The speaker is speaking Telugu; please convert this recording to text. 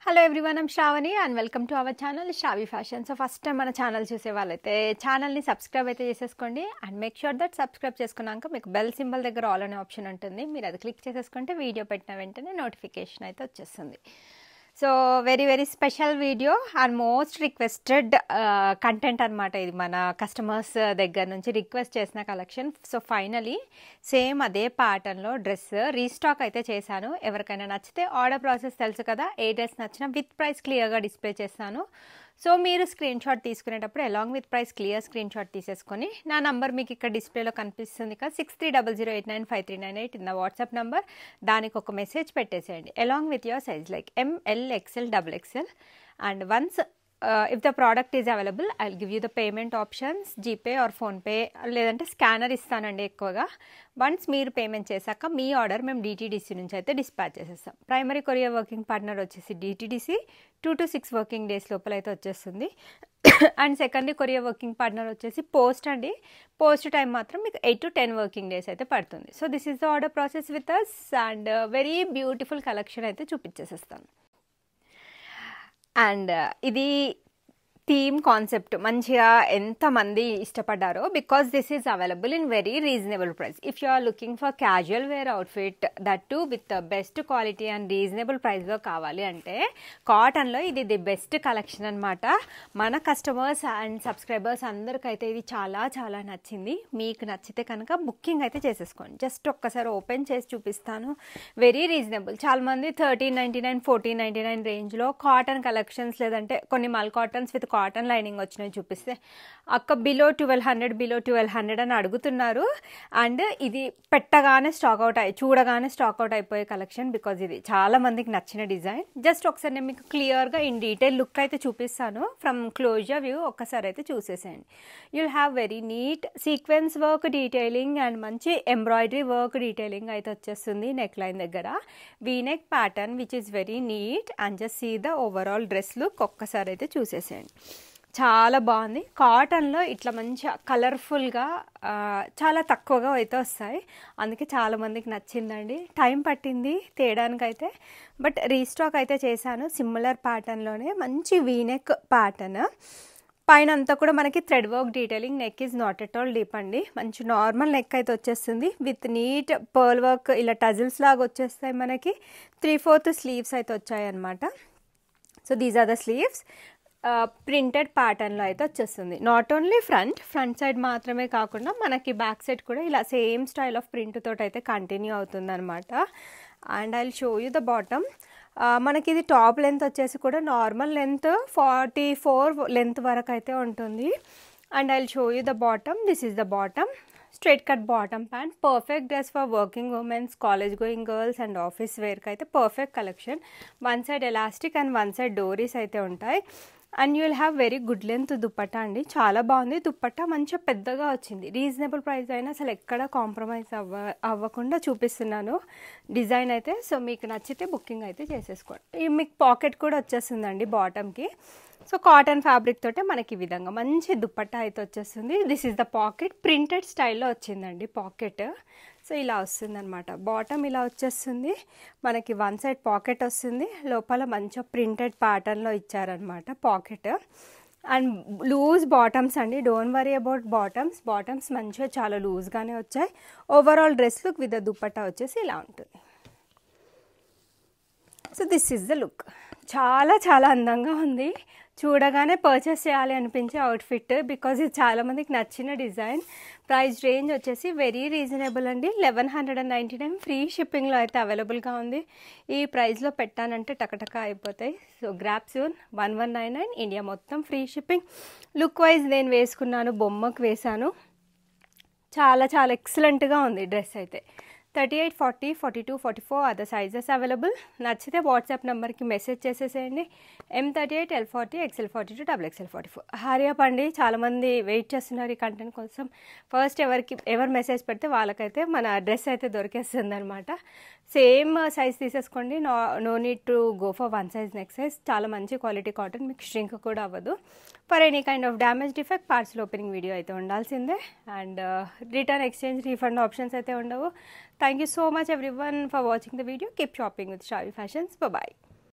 Hello everyone, I'm Sravani and welcome to our channel Sravi fashion. So first time మన ఛానల్ చూసే వాళ్ళైతే ఛానల్ని సబ్స్క్రైబ్ అయితే చేసేసుకోండి and make sure that subscribe చేసుకున్నాక మీకు బెల్ సింబల్ దగ్గర ఆల్ అనే ఆప్షన్ ఉంటుంది. మీరు అది క్లిక్ చేసేసుకుంటే వీడియో పెట్టిన వెంటనే నోటిఫికేషన్ అయితే వచ్చేస్తుంది. So very very special video and most requested content అనమాట. ఇది మన కస్టమర్స్ దగ్గర నుంచి రిక్వెస్ట్ చేసిన కలెక్షన్. సో ఫైనలీ సేమ్ అదే ప్యాటర్న్లో డ్రెస్ రీస్టాక్ అయితే చేశాను. ఎవరికైనా నచ్చితే ఆర్డర్ ప్రాసెస్ తెలుసు కదా, ఏ డ్రెస్ నచ్చినా విత్ ప్రైస్ క్లియర్గా డిస్ప్లే చేస్తాను. సో మీరు స్క్రీన్ షాట్ తీసుకునేటప్పుడు along with price clear screen shot తీసేసుకొని నా నంబర్ మీకు ఇక్కడ డిస్ప్లేలో కనిపిస్తుంది కదా, 6300895398 ఇన్ ద వాట్సాప్ నంబర్. దానికి ఒక మెసేజ్ పెట్టేసేయండి along with your size like ML XL XXL. And once if the product is available, I'll give you the payment options, GPay or PhonePe లేదంటే స్కానర్ ఇస్తానండి ఎక్కువగా. వన్స్ మీరు పేమెంట్ చేశాక మీ ఆర్డర్ మేము DTDC నుంచి అయితే డిస్పాచ్ చేసేస్తాం. ప్రైమరీ కొరియర్ వర్కింగ్ పార్ట్నర్ వచ్చేసి DTDC 2 to 6 వర్కింగ్ డేస్ లోపల అయితే వచ్చేస్తుంది. And secondary courier working partner వచ్చేసి పోస్ట్ అండి. పోస్ట్ టైం మాత్రం మీకు 8 to 10 వర్కింగ్ డేస్ అయితే పడుతుంది. So this is the order process with us and very beautiful collection అయితే చూపించేసేస్తాను. అండ్ ఇది థీమ్ కాన్సెప్ట్ మంచిగా ఎంతమంది ఇష్టపడ్డారో, because this is available in very reasonable price. If you are looking for casual wear outfit that too with best quality and reasonable ప్రైస్లో కావాలి అంటే కాటన్లో ఇది ది బెస్ట్ కలెక్షన్ అనమాట. మన కస్టమర్స్ అండ్ సబ్స్క్రైబర్స్ అందరికైతే ఇది చాలా చాలా నచ్చింది. మీకు నచ్చితే కనుక బుకింగ్ అయితే చేసేసుకోండి. జస్ట్ ఒక్కసారి ఓపెన్ చేసి చూపిస్తాను. Very reasonable. చాలామంది 1399 1499 రేంజ్లో కాటన్ కలెక్షన్స్ లేదంటే కొన్ని మల్ కాటన్స్ విత్ కాటన్ లైనింగ్ వచ్చినాయి చూపిస్తే అక్క బిలో 1200 అని అడుగుతున్నారు. అండ్ ఇది పెట్టగానే చూడగానే స్టాక్అవుట్ అయిపోయే కలెక్షన్, బికాజ్ ఇది చాలా మందికి నచ్చిన డిజైన్. జస్ట్ ఒకసారి నేను మీకు క్లియర్గా ఇన్ డీటెయిల్ లుక్ అయితే చూపిస్తాను. ఫ్రమ్ క్లోజర్ వ్యూ ఒక్కసారి అయితే చూసేసేయండి. You'll have very neat sequence work detailing and మంచి ఎంబ్రాయిడరీ వర్క్ డీటెయిలింగ్ అయితే వచ్చేస్తుంది నెక్ లైన్ దగ్గర. V neck pattern which is very neat and just see the overall dress look ఒక్కసారి అయితే చూసేసేయండి. చాలా బాగుంది. కాటన్లో ఇట్లా మంచిగా కలర్ఫుల్గా చాలా తక్కువగా అయితే వస్తాయి, అందుకే చాలామందికి నచ్చిందండి. టైం పట్టింది తేయడానికైతే, బట్ రీస్టాక్ అయితే చేశాను. సిమిలర్ ప్యాటర్న్లోనే మంచి వీనెక్ ప్యాటర్న్. పైన అంతా కూడా మనకి thread work detailing. Neck is not at all deep అండి, మంచి నార్మల్ నెక్ అయితే వచ్చేస్తుంది విత్ నీట్ పర్ల్ వర్క్. ఇలా టజిల్స్ లాగా వచ్చేస్తాయి మనకి. 3/4 స్లీవ్స్ అయితే వచ్చాయి అనమాట. So these are the sleeves. Printed ప్యాటర్న్లో అయితే వచ్చేస్తుంది. నాట్ ఓన్లీ ఫ్రంట్ సైడ్ మాత్రమే కాకుండా మనకి బ్యాక్ సైడ్ కూడా ఇలా సేమ్ స్టైల్ ఆఫ్ ప్రింట్ తోటి అయితే కంటిన్యూ అవుతుంది అనమాట. And I will show you the bottom. మనకి ఇది టాప్ లెంత్ వచ్చేసి కూడా నార్మల్ లెంత్ 44 లెంత్ వరకు అయితే ఉంటుంది. And I will show you the bottom. This is the bottom. Straight cut bottom pant. Perfect dress for working womens, college going girls and office వేర్కి అయితే perfect collection. One side elastic and one side డోరీస్ అయితే ఉంటాయి. And you will have very good length dupatta అండి. చాలా బాగుంది. దుప్పట్టా మంచిగా పెద్దగా వచ్చింది. రీజనబుల్ ప్రైస్ అయినా అసలు ఎక్కడ కాంప్రమైజ్ అవ్వకుండా చూపిస్తున్నాను డిజైన్ అయితే. సో మీకు నచ్చితే బుకింగ్ అయితే చేసేసుకోండి. మీకు పాకెట్ కూడా వచ్చేస్తుందండి బాటమ్కి. సో కాటన్ ఫ్యాబ్రిక్ తోటే మనకి ఈ విధంగా మంచి దుప్పట్టా అయితే వచ్చేస్తుంది. This is the pocket. Printed స్టైల్లో వచ్చిందండి పాకెట్. సో ఇలా వస్తుంది అనమాట. బాటమ్ ఇలా వచ్చేస్తుంది మనకి. వన్ సైడ్ పాకెట్ వస్తుంది, లోపల మంచిగా ప్రింటెడ్ ప్యాటర్న్లో ఇచ్చారనమాట పాకెట్. అండ్ లూజ్ బాటమ్స్ అండి. డోంట్ వరీ అబౌట్ బాటమ్స్ మంచిగా చాలా లూజ్గానే వచ్చాయి. Overall dress look with dupatta వచ్చేసి ఇలా ఉంటుంది. So this is the look. చాలా చాలా అందంగా ఉంది. చూడగానే పర్చేస్ చేయాలి అనిపించే అవుట్ఫిట్, బికాజ్ ఇది చాలామందికి నచ్చిన డిజైన్. ప్రైస్ రేంజ్ వచ్చేసి వెరీ రీజనబుల్ అండి. 1199 ఫ్రీ షిప్పింగ్లో అయితే అవైలబుల్గా ఉంది. ఈ ప్రైస్లో పెట్టానంటే టకటక అయిపోతాయి. So grab soon. 1199 ఇండియా మొత్తం ఫ్రీ షిప్పింగ్. లుక్ వైజ్ నేను వేసుకున్నాను, బొమ్మకు వేశాను. చాలా చాలా ఎక్సలెంట్గా ఉంది డ్రెస్ అయితే. 38, 40, 42, 44 అదర్ సైజెస్ అవైలబుల్. నచ్చితే వాట్సాప్ నెంబర్కి మెసేజ్ చేసేసేయండి. M38, L40, XL42, XXL44. Hurry up అండి, చాలామంది వెయిట్ చేస్తున్నారు ఈ కంటెంట్ కోసం. ఫస్ట్ ఎవరు మెసేజ్ పెడితే వాళ్ళకైతే మన డ్రెస్ అయితే దొరికేస్తుంది అనమాట. సేమ్ సైజ్ తీసేసుకోండి. No need to go for one size next size. చాలా మంచి క్వాలిటీ కాటన్, మీకు ష్రింక్ కూడా అవ్వదు. For any kind of damage defect parcel opening video అయితే ఉండాల్సిందే. And return exchange refund options అయితే ఉండవు. Thank you so much everyone for watching the video. Keep shopping with Shravi Fashions. Bye bye.